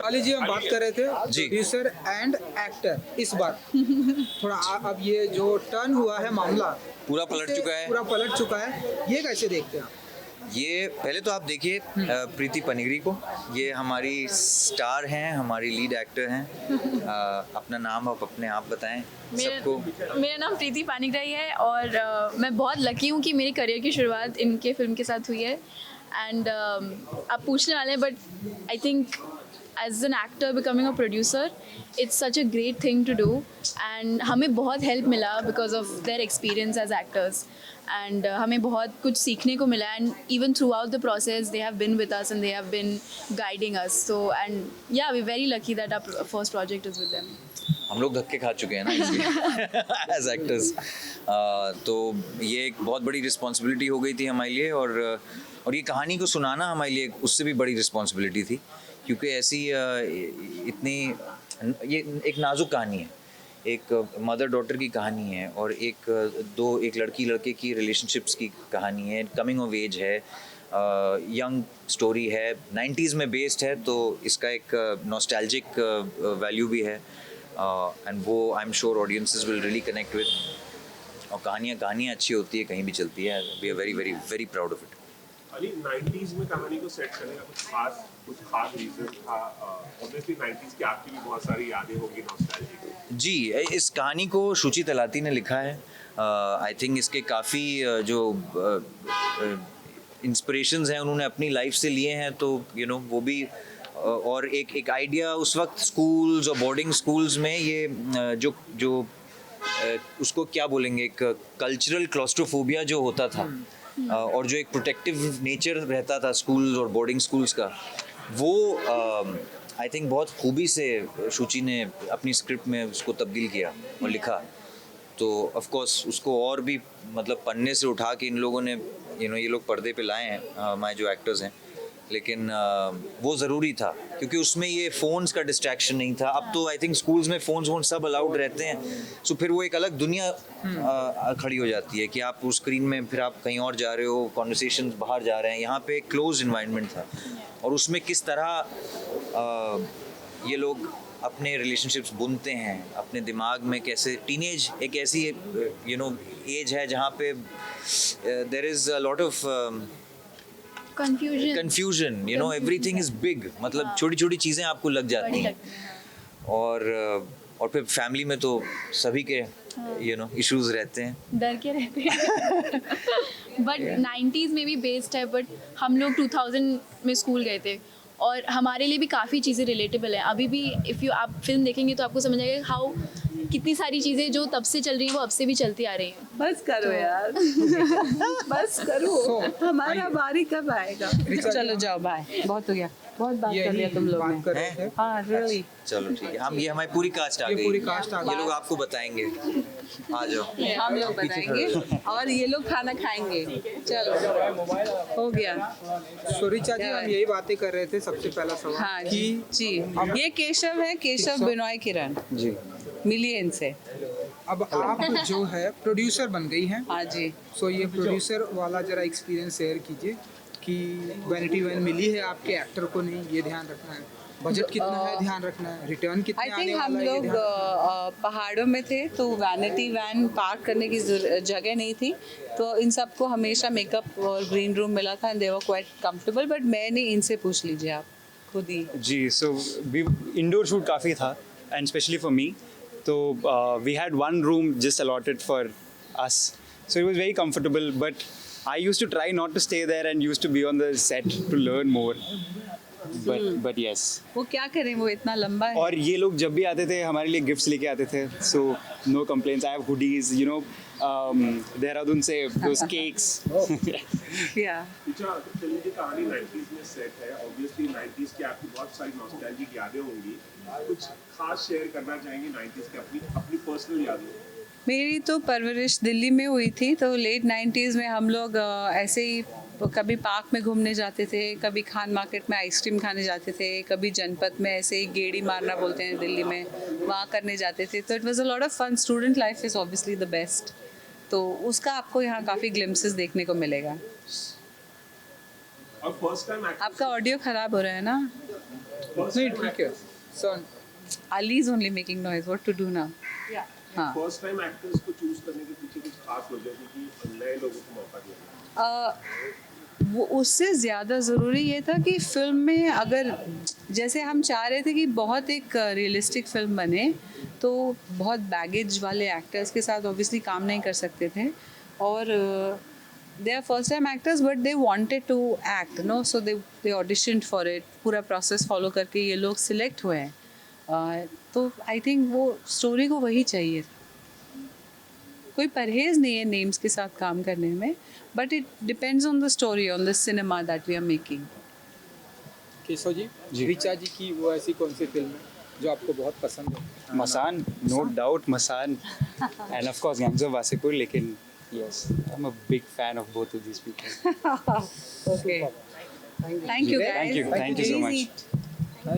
अली जी, हम बात कर रहे थे जी। प्रोड्यूसर एंड एक्टर इस बार थोड़ा अब ये जो टर्न हुआ है मामला पूरा पलट इससे चुका है। पूरा पलट चुका है, ये कैसे देखते हैं आप? ये पहले तो आप देखिए प्रीति पनिगरी को, ये हमारी स्टार हैं, हमारी लीड एक्टर हैं। अपना नाम आप अपने आप बताएं सबको। मेरा नाम प्रीति पानीग्राही है और मैं बहुत लकी हूँ कि मेरी करियर की शुरुआत इनके फिल्म के साथ हुई है। एंड आप पूछने वाले हैं, but I think as an actor becoming a producer it's such a great thing to do. And हमें बहुत हेल्प मिला because of their experience as actors. And हमें बहुत कुछ सीखने को मिला and even throughout the process they have been with us and they have been guiding us. So and yeah we very lucky that our first project is with them. हम लोग धक्के खा चुके हैं ना इसलिए एज एक्टर्स। तो ये एक बहुत बड़ी रिस्पॉन्सिबिलिटी हो गई थी हमारे लिए, और ये कहानी को सुनाना हमारे लिए उससे भी बड़ी रिस्पॉन्सिबिलिटी थी, क्योंकि ऐसी इतनी ये एक नाजुक कहानी है, एक मदर डॉटर की कहानी है, और एक लड़की लड़के की रिलेशनशिप्स की कहानी है, कमिंग ऑफ एज है, यंग स्टोरी है, 90s में बेस्ड है, तो इसका एक नॉस्टैल्जिक वैल्यू भी है, एंड वो I am sure audiences will really connect with. और कहानियाँ अच्छी होती है, कहीं भी चलती है। We are very very very proud of it. Early, 90s में कहानी को सेट करने का कुछ खास रीजन था? ऑब्वियसली 90s की आपकी भी बहुत सारी यादें होंगी नॉस्टैल्जिक। जी, इस कहानी को शुचि तलाती ने लिखा है। आई थिंक इसके काफ़ी जो इंस्पिरेशंस हैं उन्होंने अपनी लाइफ से लिए हैं, तो वो भी और एक आइडिया उस वक्त स्कूल्स और बोर्डिंग स्कूल्स में ये जो उसको क्या बोलेंगे, एक कल्चरल क्लॉस्ट्रोफोबिया जो होता था, और जो एक प्रोटेक्टिव नेचर रहता था स्कूल्स और बोर्डिंग स्कूल्स का, वो आई थिंक बहुत खूबी से शुचि ने अपनी स्क्रिप्ट में उसको तब्दील किया और लिखा। तो ऑफ कोर्स उसको और भी मतलब पन्ने से उठा के इन लोगों ने ये लोग पर्दे पे लाए हैं, हमारे जो एक्टर्स हैं, लेकिन वो ज़रूरी था क्योंकि उसमें ये फ़ोन्स का डिस्ट्रैक्शन नहीं था। अब तो आई थिंक स्कूल्स में फ़ोन सब अलाउड रहते हैं, सो फिर वो एक अलग दुनिया खड़ी हो जाती है कि आप उस स्क्रीन में फिर आप कहीं और जा रहे हो, कॉन्वर्सेशन बाहर जा रहे हैं। यहाँ पे एक क्लोज इन्वायरमेंट था, और उसमें किस तरह ये लोग अपने रिलेशनशिप्स बुनते हैं अपने दिमाग में, कैसे टीनेज एक ऐसी एज है जहाँ पे there is a lot of confusion, everything is big, मतलब छोटी छोटी चीज़ें आपको लग जाती हैं, और फिर फैमिली में तो सभी के इश्यूज रहते हैं, डर के रहते हैं। बट 90s में भी बेस्ड है, बट हम लोग 2000 में स्कूल गए थे और हमारे लिए भी काफ़ी चीज़ें रिलेटेबल हैं। अभी भी आप फिल्म देखेंगे तो आपको समझ आएगा हाउ कितनी सारी चीज़ें जो तब से चल रही हैं वो अब से भी चलती आ रही हैं। बस करो यार बस करो, हमारा बारी कब आएगा? चलो जाओ, बाय, बहुत हो गया, बहुत बात कर लिया तुम लोग ने। हाँ रियली, चलो ठीक है, ये हमारी पूरी कास्ट आ गई, ये लोग आपको बताएंगे, आ जाओ, हम लोग बताएंगे और ये लोग खाना खाएंगे। चलो हो गया। सुरिचा जी, हम यही बातें कर रहे थे, सबसे पहला सवाल हाँ कि जी, ये केशव है, केशव बिनॉय किरण जी, मिलिए इनसे। अब आप जो है प्रोड्यूसर बन गई हैं। हाँ जी। सो ये प्रोड्यूसर वाला जरा एक्सपीरियंस शेयर कीजिए कि वैनिटी वैन मिली है आपके एक्टर को, नहीं ये ध्यान रखना है, बजट कितना है ध्यान रखना है, रिटर्न कितना आई आने थिंक हम वाला है, ये लोग ध्यान रखना है। पहाड़ों में थे तो वैनिटी वैन पार्क करने की जगह नहीं थी, तो इन सबको हमेशा मेकअप और ग्रीन रूम मिला था and they were quite comfortable. But मैंने इनसे पूछ लीजिए आप खुद ही। जी, सो इंडोर शूट काफ़ी था एंड स्पेशली फॉर मी, तो we had one room just allotted for us, so it was very comfortable, but I used to try not to stay there and used to be on the set to learn more. But yes. वो क्या करें, वो इतना लंबा है। और ये लोग जब भी आते थे हमारे लिए गिफ्ट्स लेके आते थे, so no complaints. I have hoodies, Dehradun से those cakes. Yeah. अच्छा, चलिए जी, कहानी 90s में सेट है, ऑब्वियसली 90s की आपकी बहुत सारी नॉस्टैल्जिक यादें होंगी, कुछ खास शेयर करना चाहेंगे 90s की अपनी पर्सनल यादें? मेरी तो परवरिश दिल्ली में हुई थी, तो लेट 90s में हम लोग ऐसे ही कभी पार्क में घूमने जाते थे, कभी खान मार्केट में आइसक्रीम खाने जाते थे, कभी जनपद में ऐसे ही गेड़ी मारना बोलते हैं दिल्ली में, वहाँ करने जाते थे। तो it was a lot of fun. Student life is obviously the best, तो उसका आपको यहाँ काफ़ी ग्लिम्सेस देखने को मिलेगा। और फर्स्ट टाइम आपका ऑडियो खराब हो रहा है ना? नहीं ठीक है sir Ali is only making noise. What to do now? हाँ. फर्स्ट टाइम एक्टर्स को चूज करने के पीछे कुछ खास वजह थी कि नए लोगों को मौका दिया? वो उससे ज़्यादा ज़रूरी ये था कि फिल्म में अगर जैसे हम चाह रहे थे कि बहुत एक रियलिस्टिक फिल्म बने, तो बहुत बैगेज वाले एक्टर्स के साथ ऑब्वियसली काम नहीं कर सकते थे, और they are first time actors but they wanted to act no, so they auditioned for it, पूरा प्रोसेस फॉलो करके ये लोग सिलेक्ट हुए हैं। तो आई थिंक वो स्टोरी को वही चाहिए था। कोई परहेज़ नहीं है नेम्स के साथ काम करने में, but it depends on the story, on the cinema that we are making. Keshav ji Richa ji की वो ऐसी कौन सी फिल्म है जो आपको बहुत पसंद है? Masan, no doubt Masan, and of course Gangs of Wasipur. लेकिन yes, I'm a big fan of both of these people. Okay. Thank you guys. Thank you so much. Please eat.